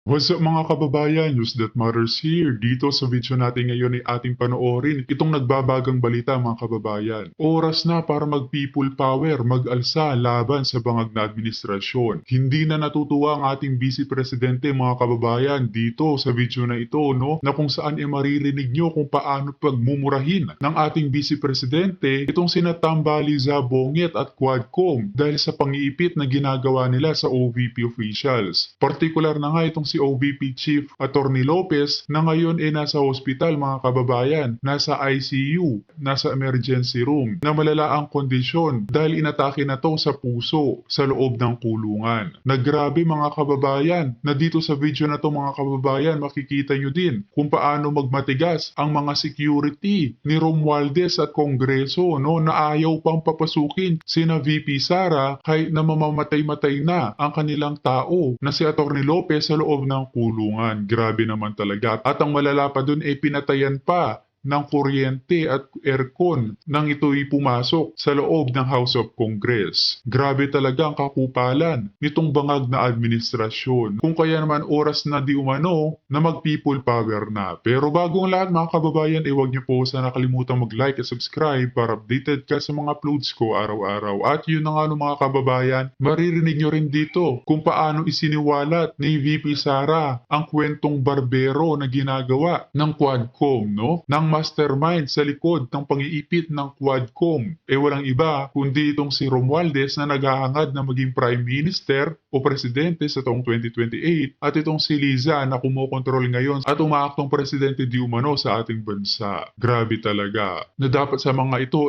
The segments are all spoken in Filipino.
What's up mga kababayan? News that matters here. Dito sa video natin ngayon ay ating panoorin itong nagbabagang balita mga kababayan. Oras na para mag-people power, mag-alsa laban sa bangag na administrasyon. Hindi na natutuwa ang ating Vice Presidente mga kababayan dito sa video na ito, no? Na kung saan maririnig nyo kung paano pagmumurahin ng ating Vice Presidente itong sina Tambaliza, Bonget at Quadcom dahil sa pangiipit na ginagawa nila sa OVP officials. Partikular na nga itong si OVP Chief Attorney Lopez na ngayon nasa hospital mga kababayan, nasa ICU, nasa emergency room, na malala ang kondisyon dahil inatake na to sa puso sa loob ng kulungan. Naggrabe mga kababayan na dito sa video na to mga kababayan makikita nyo din kung paano magmatigas ang mga security ni Romualdez at Kongreso, no, na ayaw pang papasukin sina VP Sara kahit na mamamatay-matay na ang kanilang tao na si Attorney Lopez sa loob ng kulungan. Grabe naman talaga. At ang malala pa dun pinatayan pa ng kuryente at aircon nang ito'y pumasok sa loob ng House of Congress. Grabe talaga ang kakupalan nitong bangag na administrasyon. Kung kaya naman oras na di umano na mag-people power na. Pero bago ang lahat mga kababayan, huwag niyo po sana nakalimutan mag-like at subscribe para updated ka sa mga uploads ko araw-araw. At yun na nga mga kababayan, maririnig nyo rin dito kung paano isiniwalat ni VP Sara ang kwentong barbero na ginagawa ng Quadcom, no? Ng mastermind sa likod ng pang-iipit ng Quadcom. Walang iba kundi itong si Romualdez na naghahangad na maging Prime Minister o Presidente sa taong 2028 at itong si Liza na kumokontrol ngayon at umaaktong Presidente di umano sa ating bansa. Grabe talaga. Na dapat sa mga ito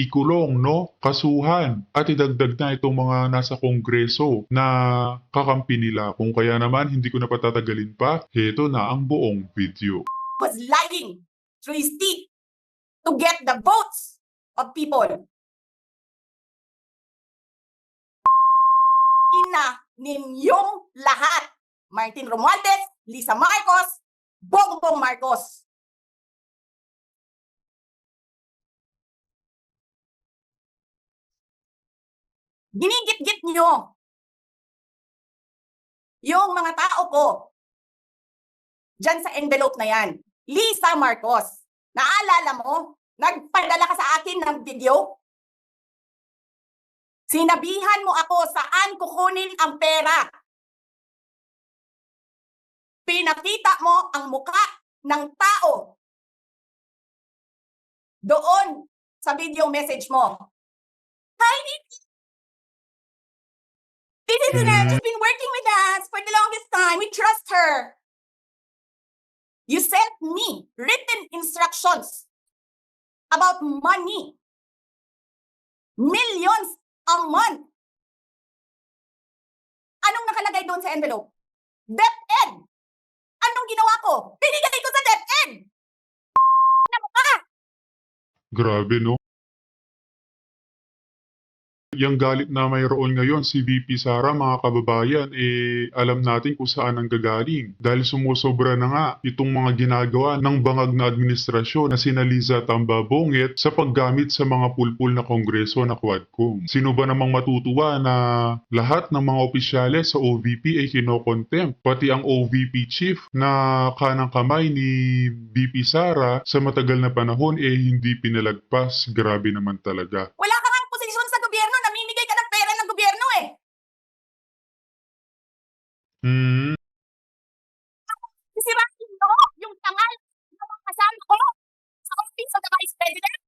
ikulong, no? Kasuhan at idagdag na itong mga nasa Kongreso na kakampi nila. Kung kaya naman hindi ko na patatagalin pa, heto na ang buong video. Was lying through his teeth to get the votes of people. Ina ninyong lahat. Martin Romualdez, Lisa Marcos, Bongbong Marcos. Ginigit-git nyo yung mga tao ko dyan sa envelope na yan. Lisa Marcos, naalala mo? Nagpadala ka sa akin ng video? Sinabihan mo ako saan kukunin ang pera. Pinakita mo ang muka ng tao doon sa video message mo. Hi, this is Ina. She's been working with us for the longest time. We trust her. You sent me written instructions about money. Millions a month. Anong nakalagay doon sa envelope? DepEd. Anong ginawa ko? Binigay ko sa DepEd. Na mukha. Grabe, no? Yung galit na mayroon ngayon si VP Sara mga kababayan, alam natin kung saan ang gagaling. Dahil sumusobra na nga itong mga ginagawa ng bangag na administrasyon na sina Liza Tambabonget sa paggamit sa mga pulpul na kongreso na Quadcom. Sino ba namang matutuwa na lahat ng mga opisyales sa OVP ay kinokontempt? Pati ang OVP chief na kanang kamay ni VP Sara sa matagal na panahon hindi pinalagpas. Grabe naman talaga. Wala ka nga posisyon sa gobyerno. Namimigay ka ng pera ng gobyerno eh. Sisirain mo yung tangal ng mga kasama ko sa Office of the Vice President.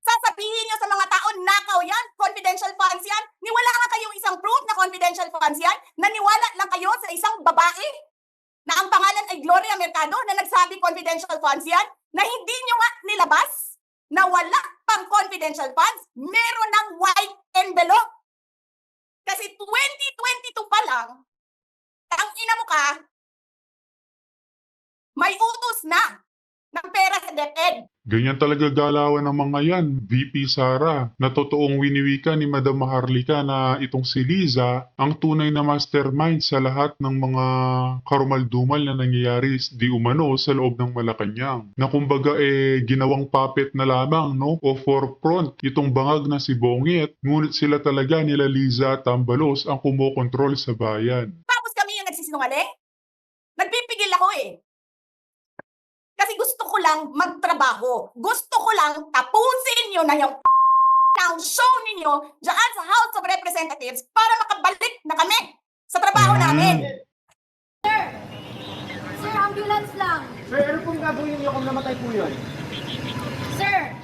Sasabihin nyo sa mga tao, nakaw yan, confidential funds yan. Niwala nga kayong isang proof na confidential funds yan. Naniwala lang kayo sa isang babae na ang pangalan ay Gloria Mercado na nagsabi confidential funds yan, na hindi nyo nga nilabas na wala pang confidential funds, meron ng white envelope. Kasi 2022 pa lang, ang ina mo ka, may utos na ng pera sa DepEd. Ganyan talaga galawan ng mga yan, VP Sara, na totoong winiwika ni Madam Maharlika na itong si Liza ang tunay na mastermind sa lahat ng mga karumaldumal na nangyayari di umano sa loob ng Malacanang. Na kumbaga ginawang puppet na lamang no o forefront itong bangag na si Bongit, ngunit sila talaga nila Liza at Tambalos ang kumokontrol sa bayan. Tapos kami yung nagsisinungaling? Nagpipigil ako eh. Kasi gusto ko lang magtrabaho. Gusto ko lang tapusin nyo na yung ng show ninyo dyan sa House of Representatives para makabalik na kami sa trabaho namin. Sir, ambulance lang. Sir, ano pong gagawin niyo kung namatay po yun? Sir,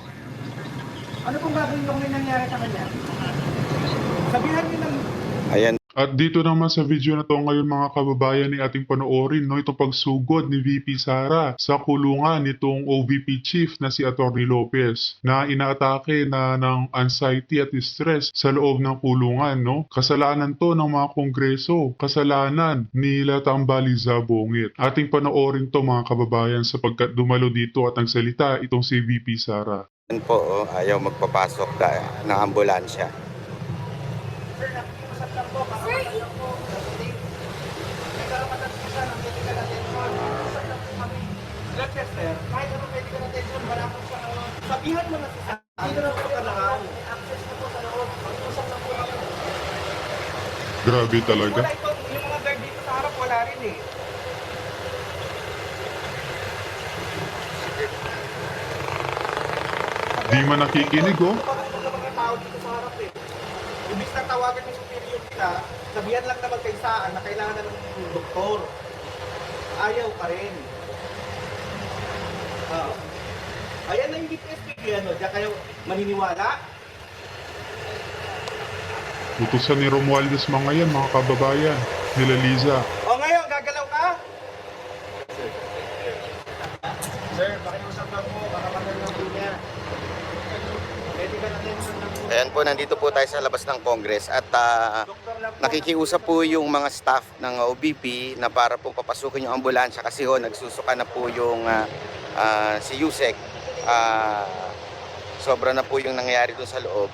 Ano pong gagawin niyo kung may nangyari sa kanya? Sabihan niyo ng... Ayan. At dito naman sa video na to ngayon mga kababayan ni ating panoorin no, itong pagsugod ni VP Sara sa kulungan nitong OVP chief na si Atty. Lopez na inaatake na ng anxiety at stress sa loob ng kulungan. No? Kasalanan to ng mga kongreso, kasalanan ni Tambaliza Bongit. Ating panoorin to mga kababayan sapagkat dumalo dito at nagsalita itong si VP Sara. Yan po, ayaw magpapasok ng ambulansya. Sir, nakikiusap lang po. Sir, Blood tester, kahit anong medical attention, wala po sa sabihan mo na sa dito na po sa loob. Access na po sa loob. Mag-usap na po kami. Grabe talaga. Wala ito, yung mga guard dito sa harap, wala rin eh. Di man nakikinig oh. Sa mga tao dito sa harap eh. Ibig na tawagan ng superior nila, sabihan lang na magkaisaan na kailangan na ng doktor. Ayaw pa rin. Ayan na yung DPSP, ano, diyan kayo maniniwala. Utusan ni Romualdez mga yan mga kababayan. Nila Liza. O ngayon, gagalaw ka? Sir, pakiusap lang po, baka matay ng linya. Medical attention lang po. Ayan po, nandito po tayo sa labas ng Congress at Doktor lang po. nakikiusap po yung mga staff ng OBP na para po papasukin yung ambulansya kasi nagsusuka na po yung si Yusek. Sobra na po yung nangyayari doon sa loob.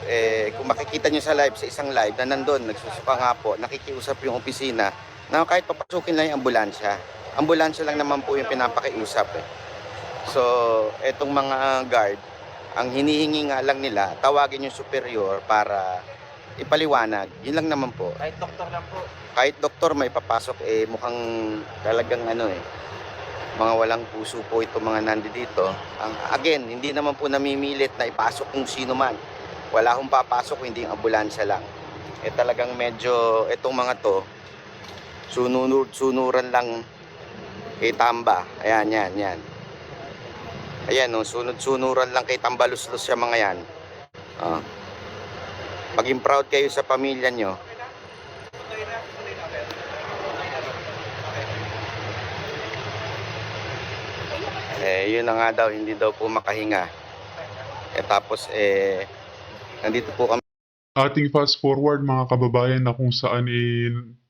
Kung makikita nyo sa live, sa isang live na nandun, nagsusuka nga po, nakikiusap yung opisina na kahit papasukin lang yung ambulansya. Ambulansya lang naman po yung pinapakiusap. So, etong mga guard, ang hinihingi nga lang nila, tawagin yung superior para ipaliwanag. Yun lang naman po. Kahit doktor lang po. Kahit doktor may papasok, mukhang talagang mga walang puso po itong mga nandito. Again, hindi naman po namimilit na ipasok kung sino man. Wala akong papasok, hindi ang ambulansya lang. Talagang medyo, itong mga to, sunuran lang kay Tamba. Ayan, yan. Ayan, sunod-sunuran lang kay Tambaluslos siya mga yan. Maging proud kayo sa pamilya nyo. Yun na nga daw, hindi daw po makahinga. Tapos, nandito po kami. Ating fast forward mga kababayan na kung saan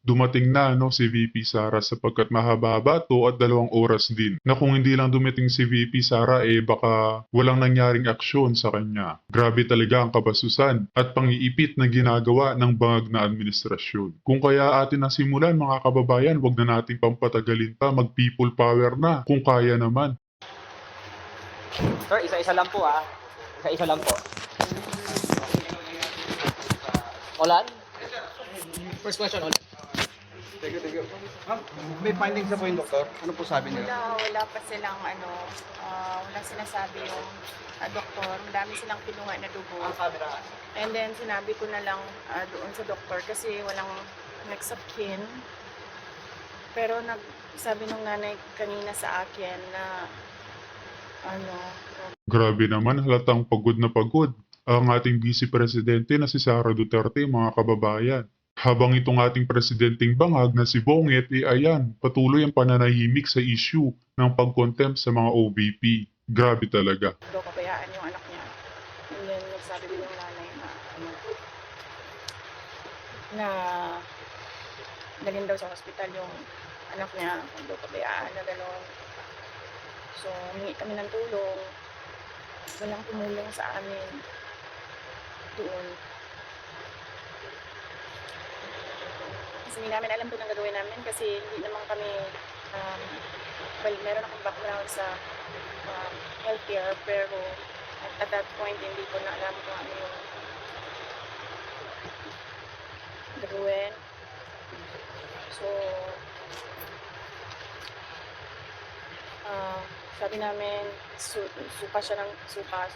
dumating na no, si VP Sara sapagkat mahaba-haba to at 2 oras din. Na kung hindi lang dumating si VP Sara baka walang nangyaring aksyon sa kanya. Grabe talaga ang kabasusan at pangiipit na ginagawa ng bangag na administrasyon. Kung kaya atin nasimulan mga kababayan, wag na nating pampatagalin pa, mag people power na kung kaya naman. Sir, isa-isa lang po Isa-isa lang po. Olan? First question, Olan. Thank you. Ma'am, may findings na po yung doktor? Ano po sabi nila? Wala pa silang walang sinasabi yung doktor. Madami silang kinuha na dugo. And then sinabi ko na lang doon sa doktor kasi walang next of kin. Pero sabi nung nanay kanina sa akin na Grabe naman, halatang pagod na pagod ang ating Vice Presidente na si Sara Duterte mga kababayan. Habang itong ating presidenteng bangag na si Bongit ayan, patuloy ang pananahimik sa issue ng pag-contempt sa mga OVP. Grabe talaga. daw pabayaan yung anak niya. And then nagsabi din yung nanay na dalhin daw sa hospital yung anak niya, kung daw pabayaan na gano'n. So, humingi kami ng tulong. walang tumulong sa amin doon. Kasi hindi namin alam kung anong gagawin namin kasi hindi naman kami, well, meron akong background sa healthcare pero at that point hindi ko na alam kung ano yung gagawin. So, sabi namin, suka siya ng suka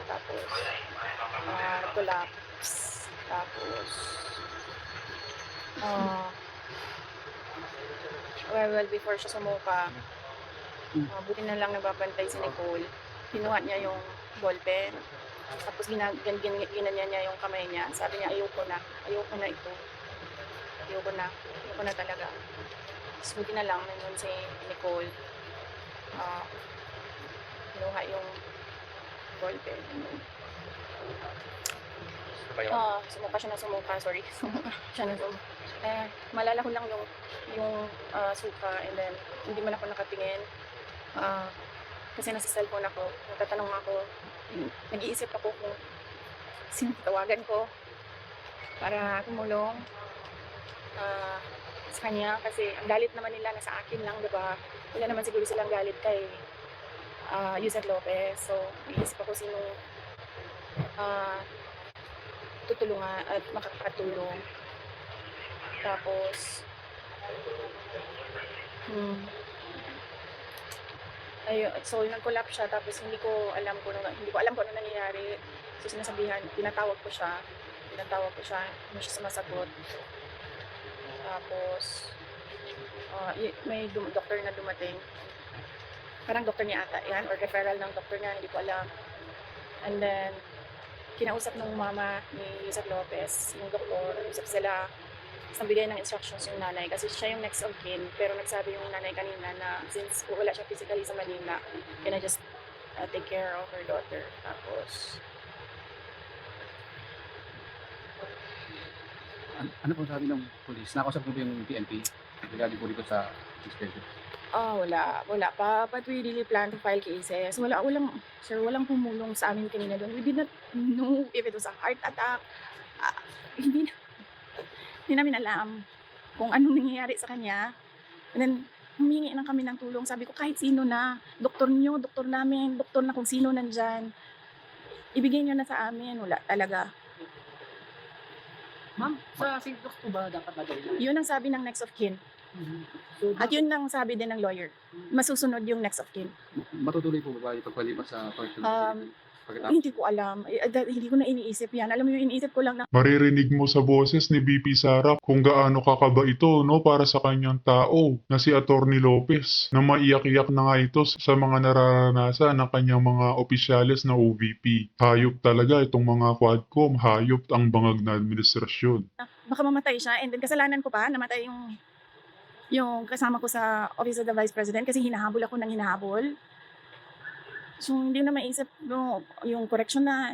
tapos collapse. Tapos, well, before siya sumuka, buti na lang nagbabantay si Nicole. Kinuha niya yung ballpen. Tapos ginanya niya yung kamay niya. Sabi niya, ayoko na ito. Ayoko na talaga. Tapos buti na lang, nandun si Nicole. Kinuha yung ballpen. Sumuka siya na sumuka, sorry. Sumuka siya na sumuka. Malala ko lang yung suka and then hindi man ako nakatingin. Kasi nasa cellphone ako. Natatanong ako. Nag-iisip ako kung sino tawagan ko para tumulong sa kanya. Kasi ang galit naman nila nasa akin lang, diba? Wala naman siguro silang galit kay Yusek Lopez. So, nag-iisip ako sino tutulungan at makakatulong. Tapos, so nag-collapse siya tapos hindi ko alam kung ano nangyayari. So sinasabihan, tinatawag ko siya, hindi siya sumasagot. Tapos may doctor na dumating. Parang doctor niya ata yan or referral ng doctor niya, hindi ko alam. And then kinausap ng mama ni Yusek Lopez, yung doktor, usap sila. Nagbigay ng instructions yung nanay kasi siya yung next of kin, pero nagsabi yung nanay kanina na since wala siya physically sa Manila, can I just take care of her daughter. Tapos Ano po sabi ng police? Nakausap mo ba yung PNP? Regarding po dito sa suspension? wala pa, but we really plan to file cases. Walang pumulong sa amin kanina doon. We did not know if it was a heart attack. Hindi namin alam kung anong nangyayari sa kanya. And then, humingi na kami ng tulong. Sabi ko, kahit sino na, doktor nyo, doktor namin, doktor na kung sino nandyan, ibigay nyo na sa amin. Wala talaga. Ma'am, sa St. Luke's po ba dapat madali? Yun ang sabi ng next of kin. So, At yun ang sabi din ng lawyer. Masusunod yung next of kin. Matutuloy po ba yung pagpalipas sa court? Hindi ko alam. Hindi ko na iniisip yan. Alam mo yung iniisip ko lang na Maririnig mo sa boses ni BP Sara kung gaano kakaba ito, no, para sa kanyang tao na si Attorney Lopez, na maiyak-iyak na nga ito sa mga nararanasan ng kanyang mga opisyales na OVP. Hayop talaga itong mga Quadcom, hayop ang bangag na administrasyon. baka mamatay siya. And then kasalanan ko pa, namatay yung kasama ko sa Office of the Vice President kasi hinahabol ako ng hinahabol. So, hindi na maisip yung correction na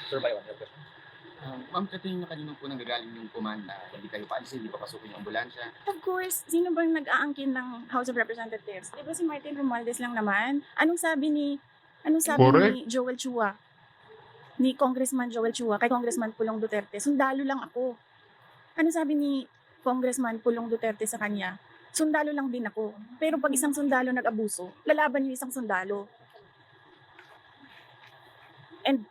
Sir, by one, your question. Ma'am, katingin na kanina po nanggagaling yung command na hindi kayo paalisin, hindi pa pasukin yung ambulansya. of course, sino bang nag-aangkin ng House of Representatives? Di ba si Martin Romualdez lang naman? Anong sabi ni Correct. Joel Chua? Ni Congressman Joel Chua kay Congressman Pulong Duterte? Sundalo lang ako. Ano sabi ni Congressman Pulong Duterte sa kanya? Sundalo lang din ako. Pero pag isang sundalo nag-abuso, lalaban yung isang sundalo. And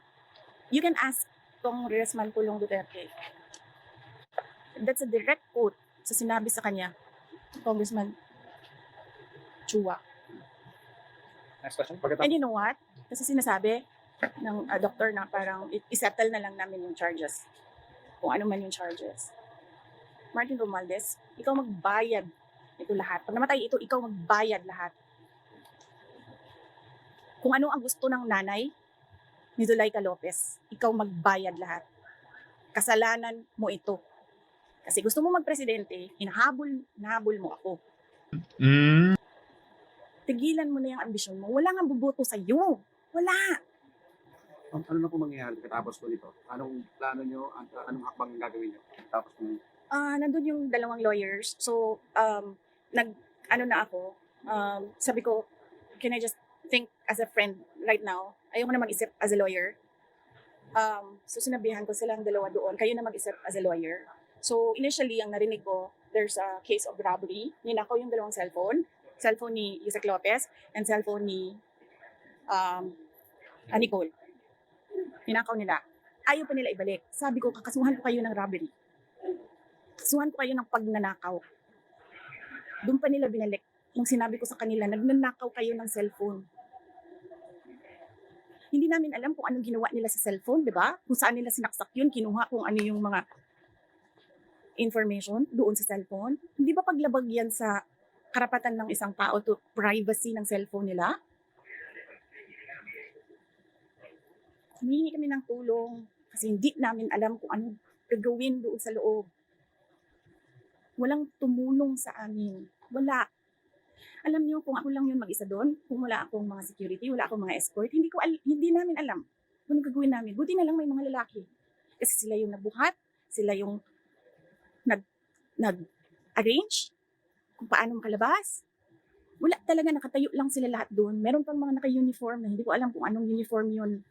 you can ask Congressman Pulong Duterte. That's a direct quote sa sinabi sa kanya, Congressman Chua. Next question. And you know what? Kasi sinasabi ng doktor na parang isettle na lang namin yung charges. Kung ano man yung charges. Martin Romualdez, ikaw magbayad ito lahat. Pag namatay ito, ikaw magbayad lahat. Kung ano ang gusto ng nanay ni Zuleika Lopez, ikaw magbayad lahat. Kasalanan mo ito. Kasi gusto mo magpresidente, hinahabol mo ako. Tigilan mo na yung ambisyon mo. Wala nga buboto sa iyo. Wala. Ano na po mangyayari katapos po nito? Anong plano nyo? Anong hakbang gagawin nyo? Tapos po Nandun yung dalawang lawyers. So, sabi ko, can I just think as a friend right now. Ayoko na mag-isip as a lawyer. So sinabihan ko silang dalawa doon, kayo na mag-isip as a lawyer. So initially, ang narinig ko, there's a case of robbery. Ninakaw yung dalawang cellphone ni Yusek Lopez and cellphone ni Nicole. Ninakaw nila. Ayaw pa nila ibalik. Sabi ko, kakasuhan ko kayo ng robbery. Kasuhan ko kayo ng pagnanakaw. Doon pa nila binalik. Nung sinabi ko sa kanila, nagnanakaw kayo ng cellphone. Hindi namin alam kung anong ginawa nila sa cellphone, di ba? Kung saan nila sinaksak yun, kinuha kung ano yung mga information doon sa cellphone. Hindi ba paglabag yan sa karapatan ng isang tao to privacy ng cellphone nila? Humingi kami ng tulong kasi hindi namin alam kung anong gagawin doon sa loob. Walang tumulong sa amin. Wala. Alam niyo, kung ako lang yun mag-isa doon, kung wala akong mga security, wala akong mga escort, hindi namin alam kung anong gagawin namin. Buti na lang may mga lalaki. Kasi sila yung nabuhat, sila yung nag-arrange kung paano makalabas. Wala talaga, nakatayo lang sila lahat doon. Meron pang mga naka-uniform na hindi ko alam kung anong uniform yun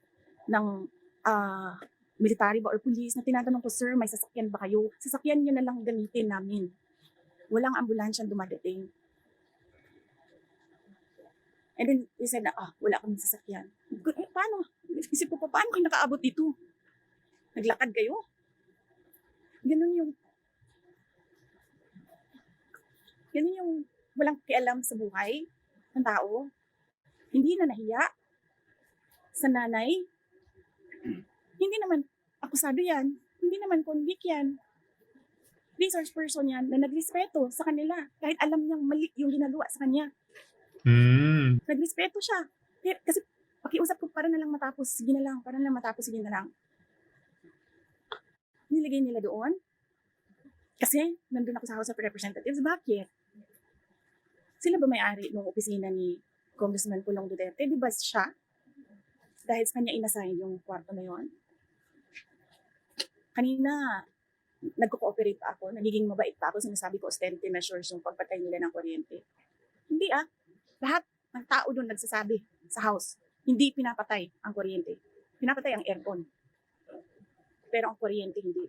ng military ba or police na tinatanong ko, sir, may sasakyan ba kayo? Sasakyan nyo na lang gamitin namin. Walang ambulansya dumadating. And then, he said na, wala akong sasakyan. Paano? Isip ko pa, paano kayo nakaabot dito? Naglakad kayo? Ganun yung walang kialam sa buhay ng tao. Hindi na nahiya sa nanay. Hindi naman akusado yan. Hindi naman convict yan. Resource person yan na nagrespeto sa kanila. Kahit alam niyang mali yung ginagawa sa kanya. Nagrespeto siya. Kasi pakiusap ko, para na lang matapos, sige na lang. Niligay nila doon. Kasi nandun ako sa House of Representatives. Bakit? Sila ba may-ari ng opisina ni Congressman Pulong Duterte? Di ba siya? Dahil sa kanya inassign yung kwarto na yon. Kanina, nagko-cooperate pa ako, nagiging mabait pa ako, sinasabi ko austerity measures yung pagpatay nila ng kuryente. Hindi lahat ng tao doon nagsasabi sa house, hindi pinapatay ang kuryente. Pinapatay ang aircon. Pero ang kuryente hindi.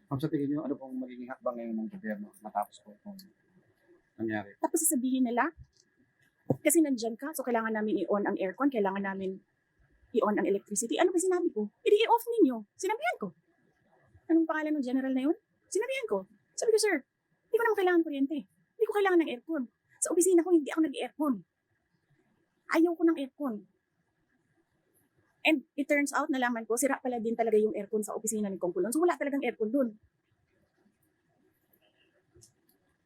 Ma'am, sa tingin niyo, ano pong magiging hakbang ngayon ng gobyerno matapos po kung nangyari? Tapos sasabihin nila, kasi nandyan ka, so kailangan namin i-on ang aircon, kailangan namin i-on ang electricity. Ano ba sinabi ko? I-off ninyo. Sinabihan ko. Anong pangalan ng general na yun? Sinabihan ko. Sabi ko, sir, hindi ko naman kailangan kuryente. Hindi ko kailangan ng aircon. Sa opisina ko, hindi ako nag-aircon. Ayaw ko ng aircon. And it turns out, nalaman ko, sira pala din talaga yung aircon sa opisina ni Kong Pulong. So wala talagang aircon dun.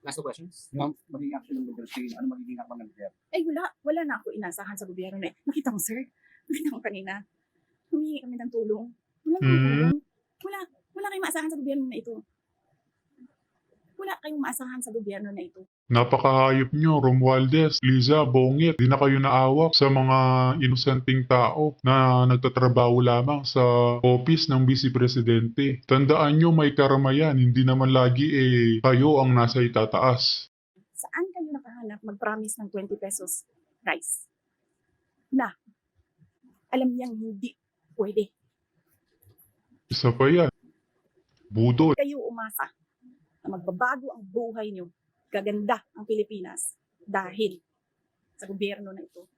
Last two questions. Ma'am, magiging action ng gobyerno, ano magiging hakbang ng gobyerno? Ay, wala na ako inasahan sa gobyerno na. Nakita mo, sir? Nakita mo kanina. Humingi kami ng tulong. Wala kami tulong. Wala kayong maasahan sa gobyerno na ito. Wala kayong maasahan sa gobyerno na ito. Napakahayop nyo, Romualdez, Liza, Bongit. Di na kayo naawak sa mga inosenteng tao na nagtatrabaho lamang sa office ng Vice Presidente. Tandaan nyo, may karamayan. Hindi naman lagi kayo ang nasa itataas. Saan kayo nakahanap mag-promise ng 20 pesos rice? Na, alam niyang hindi pwede. Isa pa yan. Budol. Kayo umasa na magbabago ang buhay niyo. Gaganda ang Pilipinas dahil sa gobyerno na ito.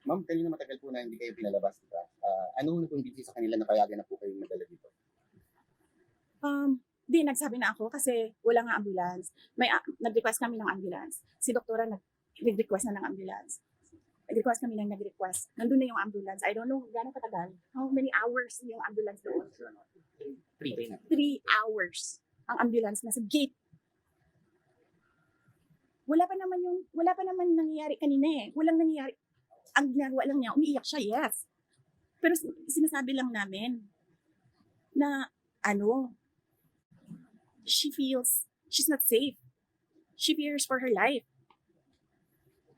Ma'am, kanina matagal po na hindi kayo pinalabas, diba? Anong nakumbinsi sa kanila na payagan na po kayong madala dito? Nagsabi na ako kasi wala nga ambulance. Nag-request kami ng ambulance. Si doktora nag-request na ng ambulance. Nag-request. Nandun na yung ambulance. I don't know gano'ng katagal. How many hours yung ambulance doon? 3 hours. Ang ambulance nasa gate. Wala pa naman nangyayari kanina eh. Walang nangyayari. Ang ginagawa lang niya, umiiyak siya, yes. Pero sinasabi lang namin na she's not safe. She fears for her life.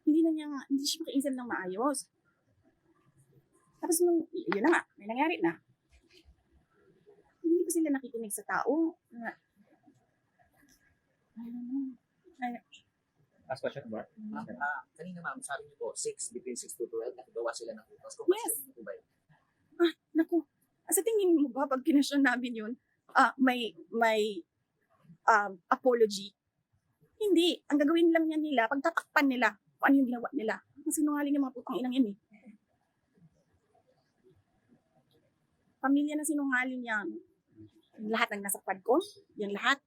Hindi siya makaisip ng maayos. Tapos yun na nga, may nangyari na. Hindi pa sila nakikinig sa tao. Last question, Bar. Kanina ma'am, sabi niyo po, between 6 to 12, nakagawa sila ng utos. Kung Yes. yes. po ba yun? Naku, sa tingin mo ba, pag kinasyon namin yun, may apology? Hindi. Ang gagawin lang yan nila, pagtatakpan nila kung ano yung ginawa nila. Mas sinungaling yung mga putang inang yan eh. Pamilya na sinungaling yan. Yung lahat ng nasa Quadcom, yung lahat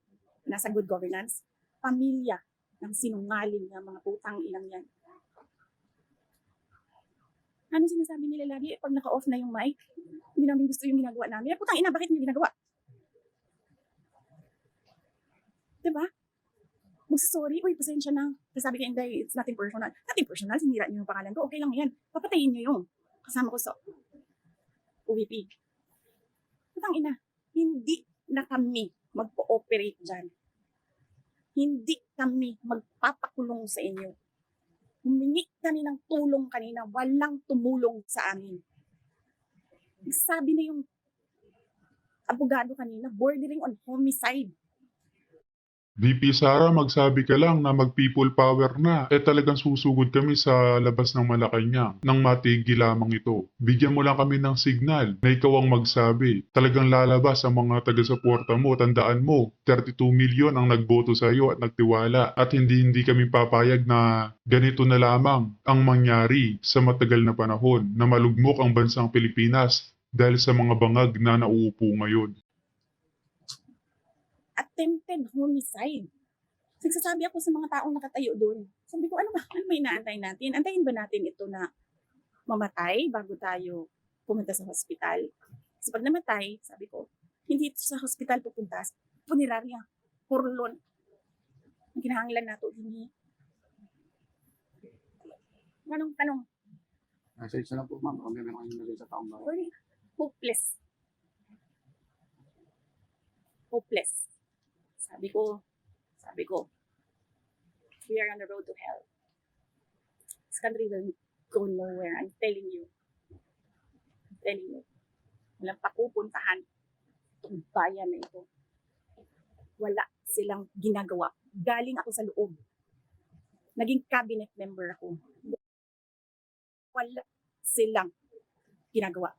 nasa good governance, pamilya ng sinungaling ng mga putang inang yan. Ano sinasabi nila lagi? Pag naka-off na yung mic, hindi namin gusto yung ginagawa namin. Putang ina, bakit niyo ginagawa? Diba? Magsasorry, uy, pasensya na. Kasi sabi ka, hindi, it's nothing personal. Nothing personal, sinira niyo yung pangalan ko. Okay lang yan. Papatayin niyo yung kasama ko sa UVP. Putang ina, hindi na kami mag-cooperate dyan. Hindi kami magpapakulong sa inyo. Humingi kami ng tulong kanina, walang tumulong sa amin. Sabi na yung abogado kanina, bordering on homicide. VP Sara, magsabi ka lang na mag-people power na. Talagang susugod kami sa labas ng Malacanang nang matigil lamang ito. Bigyan mo lang kami ng signal na ikaw ang magsabi. Talagang lalabas ang mga taga-suporta mo. Tandaan mo, 32 million ang nagboto sa iyo at nagtiwala. At hindi kami papayag na ganito na lamang ang mangyari sa matagal na panahon na malugmok ang bansang Pilipinas dahil sa mga bangag na nauupo ngayon. Attempted homicide. Nagsasabi ako sa mga taong nakatayo doon. Sabi ko, ano ba inaantay natin? Antayin ba natin ito na mamatay bago tayo pumunta sa hospital? Kasi pag namatay, sabi ko, hindi ito sa hospital pupunta. Punerarya. Purlon. Ang kinahanglan nato hindi. Tanong. Message na lang po ma'am, kung meron kayong nagay sa taong bayan. Hopeless. Hopeless. Sabi ko, we are on the road to hell. This country will go nowhere. I'm telling you. Walang papupuntahan itong bayan na ito. Wala silang ginagawa. Galing ako sa loob. Naging cabinet member ako. Wala silang ginagawa.